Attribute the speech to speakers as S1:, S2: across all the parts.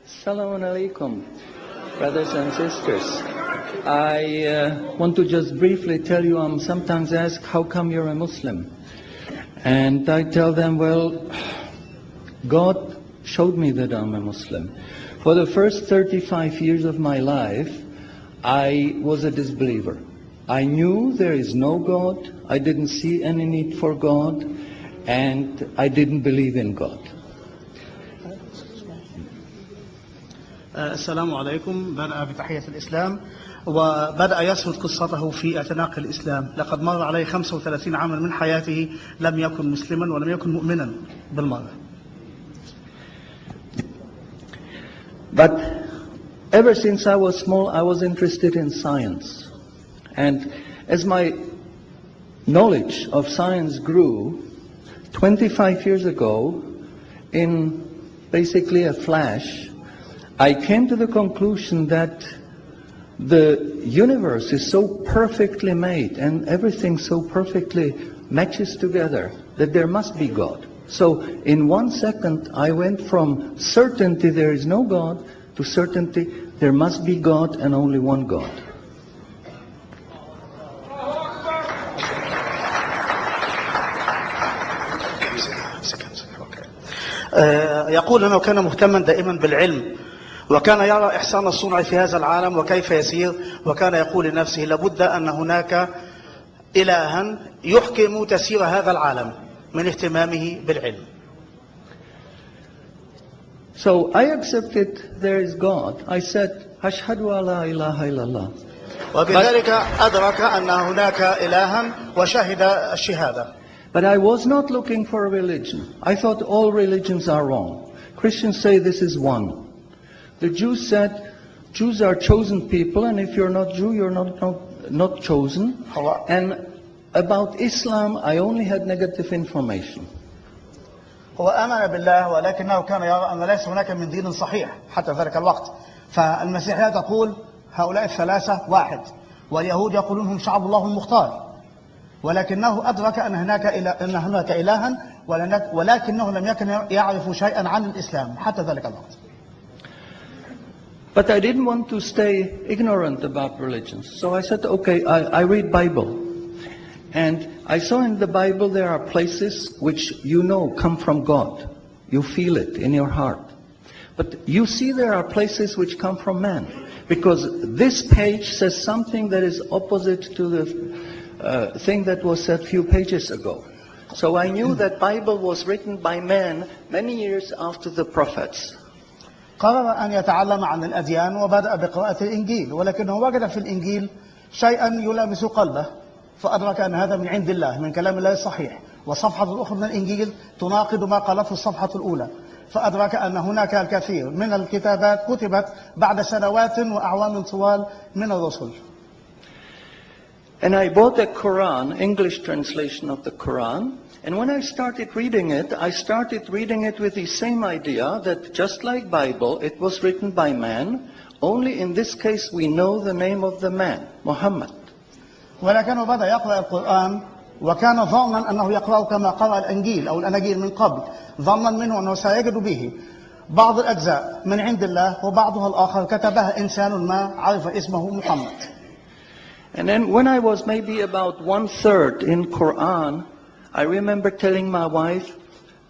S1: Assalamu alaikum, brothers and sisters. I want to just briefly tell you, I'm sometimes asked, how come you're a Muslim? And I tell them, well, God showed me that I'm a Muslim. For the first 35 years of my life, I was a disbeliever. I knew there is no God, I didn't see any need for God, and I didn't believe in God.
S2: السلام عليكم. بدأ بتحية الإسلام وبدأ يسرد قصته في اعتناق الإسلام. لقد مر عليه 35 عاما من حياته لم يكن مسلما ولم يكن مؤمنا بالمرة.
S1: But ever since I was small, I was interested in science. And as my knowledge of science grew, 25 years ago, in basically a flash, I came to the conclusion that the universe is so perfectly made and everything so perfectly matches together that there must be God. So in 1 second I went from certainty there is no God to certainty there must be God and only one God.
S2: يقول أنه كان مهتما دائما بالعلم وكان يرى إحسان الصنع في هذا العالم وكيف يسير وكان يقول لنفسه لابد أن هناك إلها يحكم تسير هذا العالم من اهتمامه بالعلم.
S1: So I accepted there is God. I said أشهد أن لا إله إلا الله.
S2: وبذلك أدرك أن هناك إلها وشهد الشهادة.
S1: But I was not looking for a religion. I thought all religions are wrong. Christians say this is one. The Jews said, Jews are chosen people, and if you're not Jew, you're not chosen. And about Islam, I only had negative information.
S2: هو آمن بالله ولكنه كان يرى أن ليس هناك من دين صحيح حتى ذلك الوقت. فالمسيحية تقول هؤلاء الثلاثة واحد، واليهود يقولون هم شعب الله المختار. ولكنه أدرك أن هناك إلها ولكنه لم يكن يعرف شيئا عن الإسلام حتى ذلك الوقت.
S1: But I didn't want to stay ignorant about religions. So I said, okay, I read Bible. And I saw in the Bible there are places which you know come from God. You feel it in your heart. But you see there are places which come from man. Because this page says something that is opposite to the thing that was said a few pages ago. So I knew that Bible was written by men many years after the prophets.
S2: قرر أن يتعلم عن الأديان وبدأ بقراءة الإنجيل ولكنه وجد في الإنجيل شيئا يلامس قلبه فأدرك أن هذا من عند الله من كلام الله الصحيح والصفحة الأخرى من الإنجيل تناقض ما قالته الصفحة الأولى فأدرك أن هناك الكثير من الكتابات كتبت بعد سنوات وأعوام طوال من الرسل.
S1: And I bought a Quran, English translation of the Quran. And when I started reading it with the same idea that just like Bible, it was written by man. Only in this case we know the name of the man, Muhammad.
S2: ولكنه بدأ يقرأ القرآن وكان ظانا أنه يقرأ كما قرأ الإنجيل أو الأناجيل من قبل ظنا منه أنه سيجد به بعض الأجزاء من عند الله وبعضها الآخر كتبها إنسان ما عرف اسمه محمد.
S1: And then when I was maybe about 1/3 in Quran, I remember telling my wife,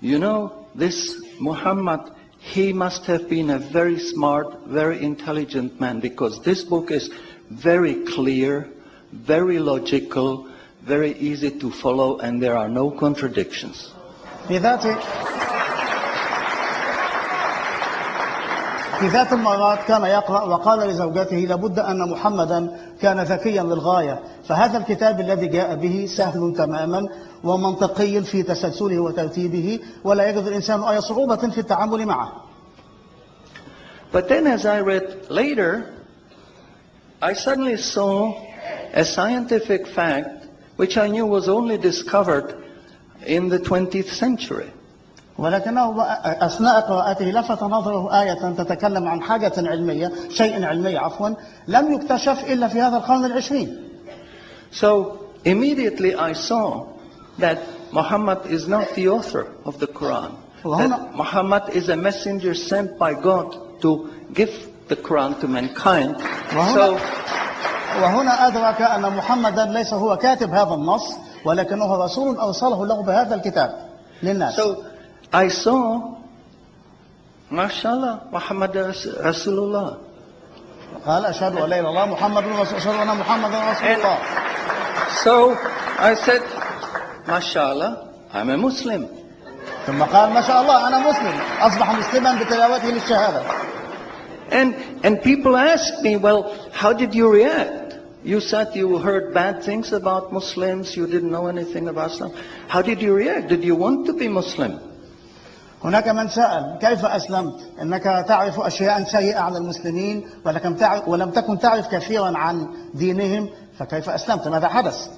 S1: you know, this Muhammad, he must have been a very smart, very intelligent man because this book is very clear, very logical, very easy to follow, and there are no contradictions.
S2: في ذات المرات كان يقرأ وقال لزوجته لابد أن محمدا كان ذكيا للغاية فهذا الكتاب الذي جاء به سهل تماما ومنطقي في تسلسله وترتيبه ولا يجد الإنسان أي صعوبة في التعامل معه.
S1: But then as I read later, I suddenly saw a scientific fact which I knew was only discovered in the 20th century.
S2: ولكنه أثناء قراءته لفت نظره آية تتكلم عن حاجة علمية شيء علمي لم يكتشف إلا في هذا القرن العشرين.
S1: So immediately I saw that Muhammad is not the author of the Quran. That Muhammad is a messenger sent by God to give the Quran to mankind.
S2: وهنا أدرك أن محمدا ليس هو كاتب هذا النص ولكنه رسول أرسله له بهذا الكتاب للناس.
S1: So I saw, MashaAllah, Muhammad Rasulullah.
S2: قال أشهد أن لا إله إلا الله محمد رسول أشهد أن محمدا رسول الله.
S1: So I said, MashaAllah, I'm a Muslim.
S2: ثم قال ما شاء الله أنا مسلم. أصبح مسلما بتلاوته للشهادة.
S1: And people ask me, well, how did you react? You said you heard bad things about Muslims, you didn't know anything about Islam. How did you react? Did you want to be Muslim?
S2: هناك من سأل كيف أسلمت؟ إنك تعرف أشياء سيئة عن المسلمين ولم تكن تعرف كثيرا عن دينهم، فكيف أسلمت؟ ماذا حدث؟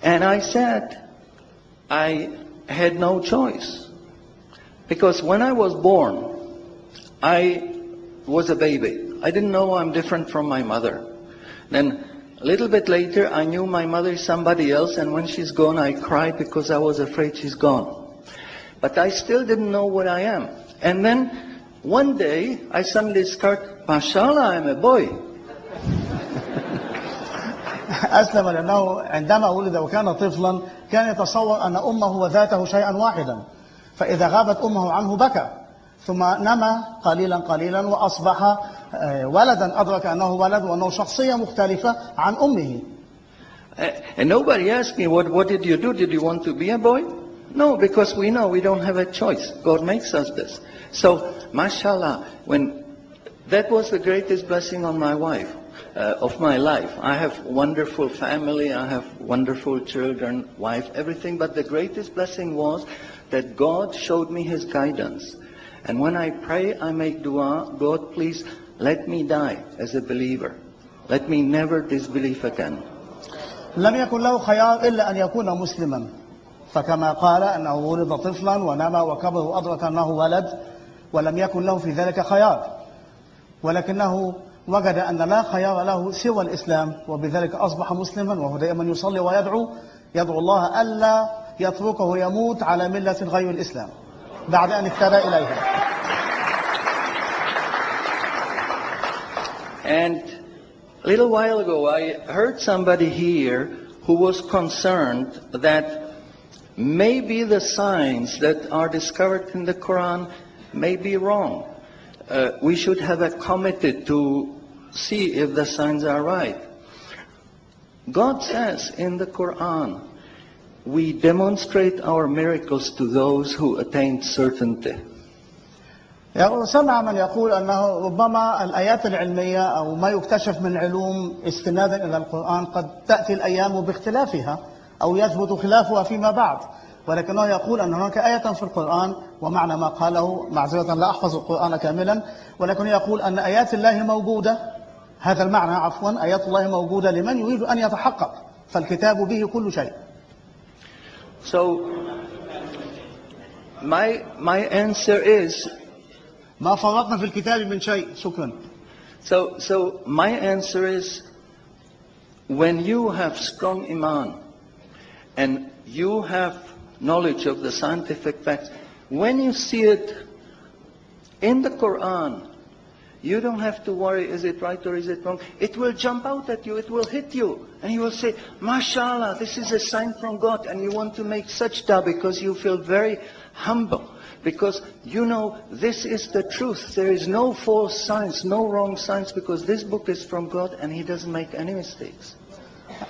S1: And I said, I had no choice. Because when I was born, I was a baby. I didn't know I'm different from my mother. Then a little bit later, I knew my mother is somebody else, and when she's gone, I cried because I was afraid she's gone. But I still didn't know what I am. And then one day, I suddenly start, MashaAllah, I'm a boy.
S2: أسلم لأنه عندما ولد وكان طفلا كان يتصور أن أمه وذاته شيئا واحدا، فإذا غابت أمه عنه بكى، ثم نما قليلا قليلا وأصبح ولدا، أدرك أنه ولد وأنه شخصية مختلفة عن أمه.
S1: And nobody asked me, what did you do? Did you want to be a boy? No, because we know we don't have a choice. God makes us this. So, mashallah, that was the greatest blessing on my wife, of my life. I have wonderful family, I have wonderful children, wife, everything. But the greatest blessing was that God showed me His guidance. And when I pray, I make dua, God, please let me die as a believer. Let me never disbelieve again.
S2: لم يكن له خيار إلا أن يكون مسلما، فكما قال أنه ولد طفلا ونما وكبر وأدرك أنه ولد ولم يكن له في ذلك خيار، ولكنه وجد أن لا خيار له سوى الإسلام، وبذلك أصبح مسلما، وهو دائما يصلي ويدعو الله ألا يتركه يموت على ملة غير الإسلام بعد أن اهتدى إليها.
S1: And a little while ago, I heard somebody here who was concerned that maybe the signs that are discovered in the Quran may be wrong. We should have a committee to see if the signs are right. God says in the Quran, we demonstrate our miracles to those who attained certainty.
S2: سمع من يقول أنه ربما الآيات العلمية أو ما يكتشف من علوم استنادا إلى القرآن قد تأتي الأيام باختلافها أو يثبت خلافها فيما بعد، ولكنه يقول أن هناك آية في القرآن، ومعنى ما قاله معذرة لا أحفظ القرآن كاملا، ولكنه يقول أن آيات الله موجودة، هذا المعنى عفوا، آيات الله موجودة لمن يريد أن يتحقق، فالكتاب به كل شيء.
S1: So my answer is,
S2: ما فرطنا في الكتاب من شيء. شكرا.
S1: So my answer is, when you have strong iman and you have knowledge of the scientific facts, when you see it in the Quran, you don't have to worry, is it right or is it wrong? It will jump out at you, it will hit you, and you will say, MashaAllah, this is a sign from God, and you want to make sajda because you feel very humble. Because you know this is the truth. There is no false science, no wrong science, because this book is from God and He doesn't make any mistakes.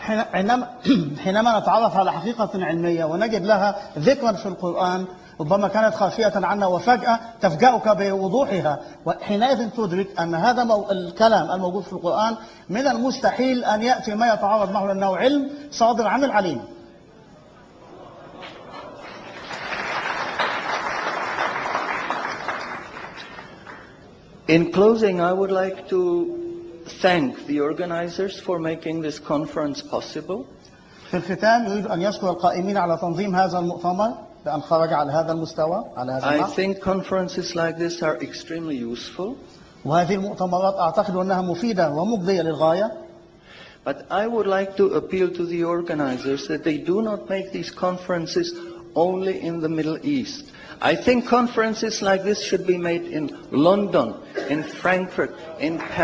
S2: حينما نتعرف على حقيقة علمية ونجد لها ذكرا في القرآن ربما كانت خافية عنا وفجأة تفجأك بوضوحها، وحينئذ تدرك أن هذا الكلام الموجود في القرآن من المستحيل أن يأتي ما يتعارض معه، لأنه علم صادر عن العليم.
S1: In closing, I would like to thank the organizers for making this conference possible.
S2: في الختام يريد أن يشكر القائمين على تنظيم هذا المؤتمر بأن خرج على هذا المستوى على هذا
S1: I
S2: النحو.
S1: think conferences like this are extremely useful.
S2: وهذه المؤتمرات أعتقد أنها مفيدة ومجدية للغاية.
S1: But I would like to appeal to the organizers that they do not make these conferences only in the Middle East. I think conferences like this should be made in London, in Frankfurt, in Paris.